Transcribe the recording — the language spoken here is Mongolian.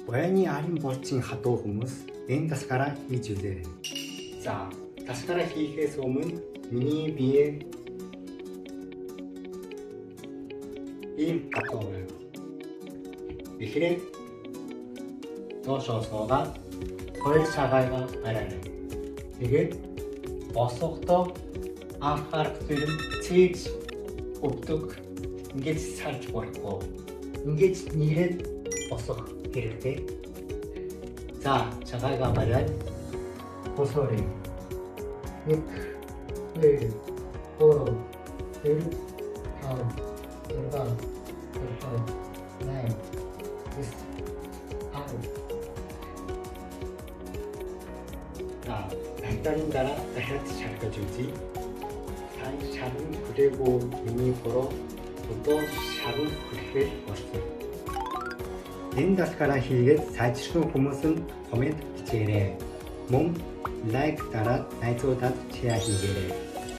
Уяаны арын болцын хадуу хүмүүс энэ тасгараа хийж үзээрэй. За, тасгараа хийхээс өмнө миний бие ийм хадуу байна. Эхлээд доошоо суугаад хоёр цагаагаа бариана. Тэгээд босохдоо анхаарах зэрэг цээж өвдөг ингэж сарж болохгүй. Ингэж нэрээд босох хэрэгтэй. За, цагаагаа бариад босоорой. 1, 2, 3, 4, 5, 6, 7, 8, 9, 10. 자, 간단히 따라 다이어트 잘까지 오지. 샤브 그리고 미니보로 또 샤브 그리고 왔어. Энэ дасгараа хийгээд сайжрсан хүмүүс은 комент бичээрэй. Мөн лайк дараад найзуудад шеэр хийгээрэй.